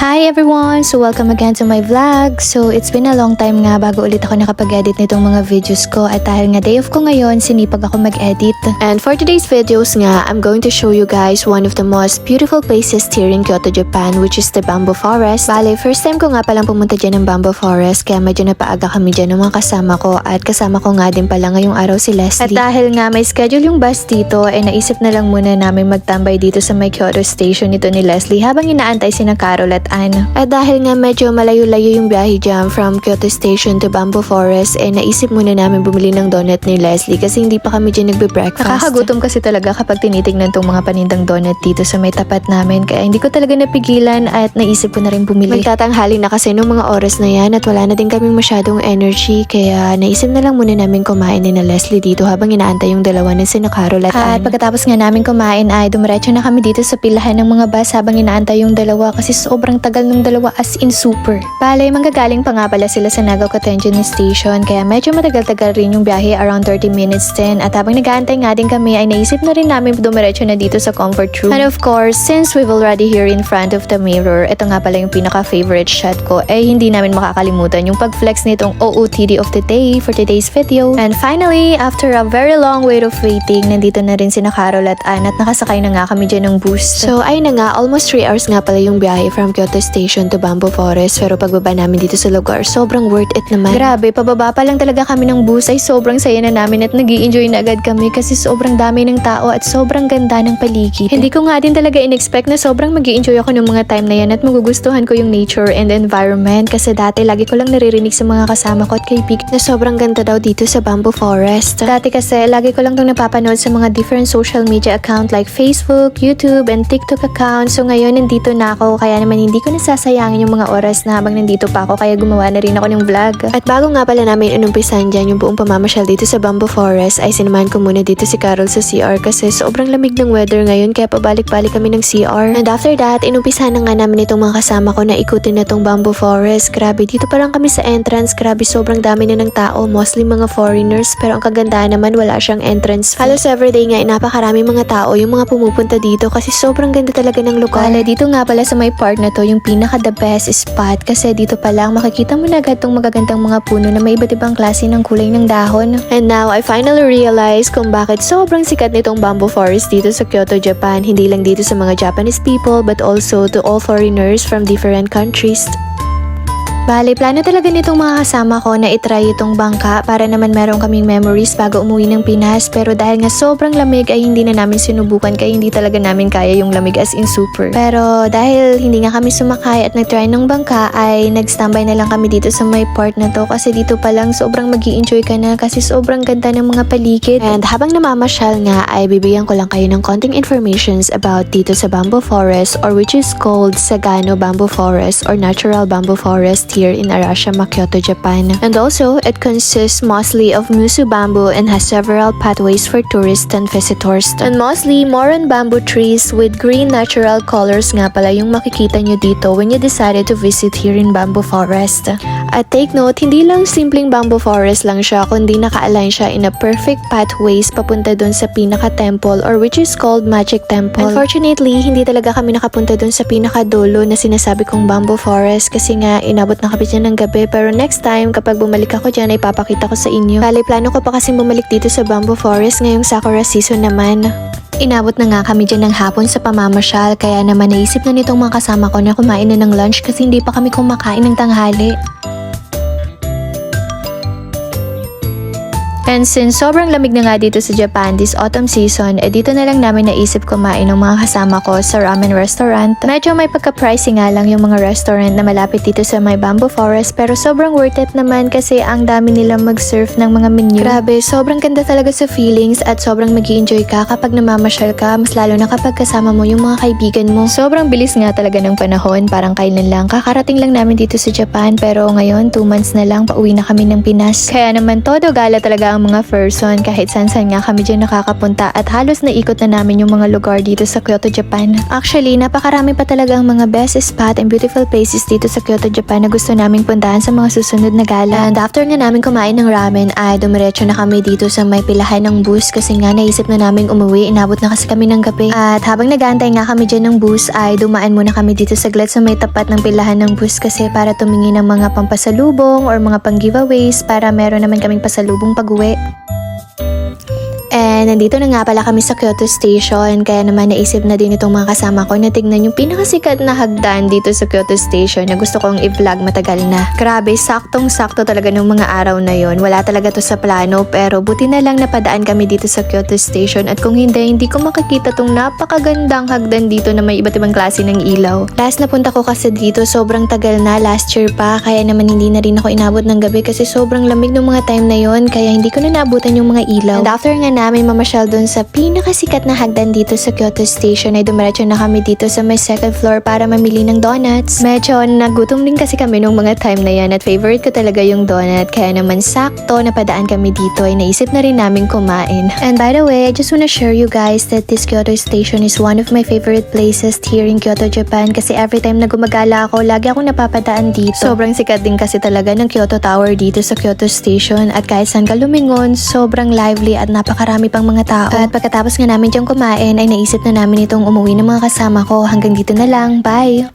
Hi everyone! So welcome again to my vlog. So it's been a long time nga bago ulit ako nakapag-edit nitong mga videos ko at dahil nga day off ko ngayon, sinipag ako mag-edit. And for today's videos nga, I'm going to show you guys one of the most beautiful places here in Kyoto, Japan, which is the Bamboo Forest. Bale, first time ko nga palang pumunta dyan ng Bamboo Forest kaya medyo napaaga kami dyan ng mga kasama ko at kasama ko nga din pala ngayong araw si Leslie. At dahil nga may schedule yung bus dito, naisip na lang muna namin magtambay dito sa may Kyoto station nito ni Leslie habang inaantay si na Carol at Anne. At dahil nga medyo malayo-layo yung biyahe dyan from Kyoto Station to Bamboo Forest, naisip muna namin bumili ng donut ni Leslie kasi hindi pa kami dyan nagbe-breakfast. Nakakagutom kasi talaga kapag tinitignan tong mga panindang donut dito sa may tapat namin kaya hindi ko talaga napigilan at naisip ko na rin bumili. Magtatanghali na kasi nung mga oras na yan at wala na din kaming masyadong energy kaya naisip na lang muna namin kumain ni na Leslie dito habang inaantay yung dalawa ni sina Carol at Anne. At pagkatapos nga namin kumain ay dumiretso na kami dito sa pilahan ng mga bus habang inaantay yung dalawa kasi sobrang tagal ng dalawa as in super. Bale, manggagaling pa nga pala sila sa Nagao Katenjin Station kaya medyo matagal-tagal rin yung biyahe, around 30 minutes din. At habang nag-aantay nga din kami ay naisip na rin namin dumiretso na dito sa comfort room. And of course, since we've already here in front of the mirror, ito nga pala yung pinaka-favorite shot ko, hindi namin makakalimutan yung pag-flex nitong OOTD of the day for today's video. And finally, after a very long wait of waiting, nandito na rin sina Carol at Anne at nakasakay na nga kami dyan ng bus. So ayun na nga, almost 3 hours nga pala yung biyahe from Kyoto Station to Bamboo Forest pero pagbaba namin dito sa lugar, sobrang worth it naman. Grabe, pababa pa lang talaga kami ng bus ay sobrang saya na namin at nag-i-enjoy na agad kami kasi sobrang dami ng tao at sobrang ganda ng paligid. Hindi ko nga din talaga in-expect na sobrang mag-i-enjoy ako ng mga time na yan at magugustuhan ko yung nature and environment kasi dati lagi ko lang naririnig sa mga kasama ko at kaibigan na sobrang ganda daw dito sa Bamboo Forest. Dati kasi lagi ko lang itong napapanood sa mga different social media account like Facebook, YouTube, and TikTok account. So ngayon nandito na ako kaya naman hindi ko nasasayangin yung mga oras na habang nandito pa ako kaya gumawa na rin ako ng vlog. At bago nga pala namin inumpisan dyan yung buong pamamasyal dito sa Bamboo Forest ay sinamahan ko muna dito si Carol sa CR kasi sobrang lamig ng weather ngayon kaya pabalik-balik kami ng CR. And after that, inumpisahan na nga namin itong mga kasama ko na ikutin na tong Bamboo Forest. Grabe, dito pa lang kami sa entrance. Grabe, sobrang dami na ng tao, mostly mga foreigners pero ang kagandahan naman wala siyang entrance fee. Halos everyday nga napakarami mga tao yung mga pumupunta dito kasi sobrang ganda talaga ng lugar. Dito nga pala sa may part na to yung pinaka the best spot kasi dito pa lang makikita mo na agad tong magagandang mga puno na may iba't ibang klase ng kulay ng dahon. And now, I finally realized kung bakit sobrang sikat nitong Bamboo Forest dito sa Kyoto, Japan. Hindi lang dito sa mga Japanese people but also to all foreigners from different countries. Bale, plano talaga nitong mga kasama ko na itry itong bangka para naman meron kaming memories bago umuwi ng Pinas pero dahil nga sobrang lamig ay hindi na namin sinubukan kaya hindi talaga namin kaya yung lamig as in super. Pero dahil hindi nga kami sumakay at nag-try ng bangka ay nag-standby na lang kami dito sa may part na to kasi dito pa lang sobrang mag-i-enjoy ka na kasi sobrang ganda ng mga paligid. And habang namamasyal nga ay bibigyan ko lang kayo ng konting informations about dito sa Bamboo Forest or which is called Sagano Bamboo Forest or Natural Bamboo Forest here in Arashiyama, Kyoto, Japan. And also, it consists mostly of musu bamboo and has several pathways for tourists and visitors. And mostly, moron bamboo trees with green natural colors nga pala yung makikita nyo dito when you decided to visit here in Bamboo Forest. At take note, hindi lang simpleng bamboo forest lang siya, kundi naka-align siya in a perfect pathways papunta dun sa pinaka-temple or which is called Magic Temple. Unfortunately, hindi talaga kami nakapunta dun sa pinaka-dulo na sinasabi kong Bamboo Forest kasi nga inabot na kami dyan ng gabi pero next time kapag bumalik ako dyan ay papakita ko sa inyo. Bale, plano ko pa kasing bumalik dito sa Bamboo Forest ngayong Sakura season naman. Inabot na nga kami dyan ng hapon sa pamamasyal kaya naman naisip na nitong mga kasama ko na kumain na ng lunch kasi hindi pa kami kumakain ng tanghali. And since sobrang lamig na nga dito sa Japan this autumn season, dito na lang namin naisip kumain ng mga kasama ko sa ramen restaurant. Medyo may pagka-pricey nga lang yung mga restaurant na malapit dito sa may Bamboo Forest pero sobrang worth it naman kasi ang dami nilang mag-serve ng mga menu. Grabe, sobrang ganda talaga sa feelings at sobrang mag-i-enjoy ka kapag namamasyal ka, mas lalo na kapag kasama mo yung mga kaibigan mo. Sobrang bilis nga talaga ng panahon, parang kailan lang. Kakarating lang namin dito sa Japan pero ngayon 2 months na lang pauwi na kami ng Pinas. Kaya naman todo gala talaga ang mga person kahit saan nga kami dyan nakakapunta at halos naikot na namin yung mga lugar dito sa Kyoto, Japan. Actually, napakarami pa talaga ang mga best spot and beautiful places dito sa Kyoto, Japan na gusto naming puntahan sa mga susunod na gala. And after nga namin kumain ng ramen ay dumiretso na kami dito sa may pilahan ng bus kasi nga naisip na namin umuwi. Inabot na kasi kami ng gabi. At habang nag-aantay nga kami dyan ng bus ay dumaan muna kami dito saglit sa may tapat ng pilahan ng bus kasi para tumingin ng mga pampasalubong or mga pang-giveaways para meron naman kaming pasalubong pag-uwi. And nandito na nga pala kami sa Kyoto Station kaya naman naisip na din itong mga kasama ko na tignan yung pinakasikat na hagdan dito sa Kyoto Station na gusto kong i-vlog matagal na. Grabe, saktong-sakto talaga ng mga araw na yon. Wala talaga to sa plano pero buti na lang napadaan kami dito sa Kyoto Station at kung hindi ko makikita tong napakagandang hagdan dito na may iba't ibang klase ng ilaw. Last na punta ko kasi dito sobrang tagal na, last year pa kaya naman hindi na rin ako inabot ng gabi kasi sobrang lamig ng mga time na yon kaya hindi ko na naabutan yung mga ilaw. And after nga namin mamasyal dun sa pinakasikat na hagdan dito sa Kyoto Station ay dumiretso na kami dito sa may second floor para mamili ng donuts. Medyo nagutom din kasi kami nung mga time na yan at favorite ko talaga yung donut kaya naman sakto napadaan kami dito ay naisip na rin namin kumain. And by the way, I just wanna share you guys that this Kyoto Station is one of my favorite places here in Kyoto, Japan kasi every time na gumagala ako, lagi akong napapadaan dito. Sobrang sikat din kasi talaga ng Kyoto Tower dito sa Kyoto Station at kahit saan ka lumingon, sobrang lively at napakarami pang mga tao. At pagkatapos nga namin diyang kumain ay naisip na namin itong umuwi ng mga kasama ko. Hanggang dito na lang. Bye!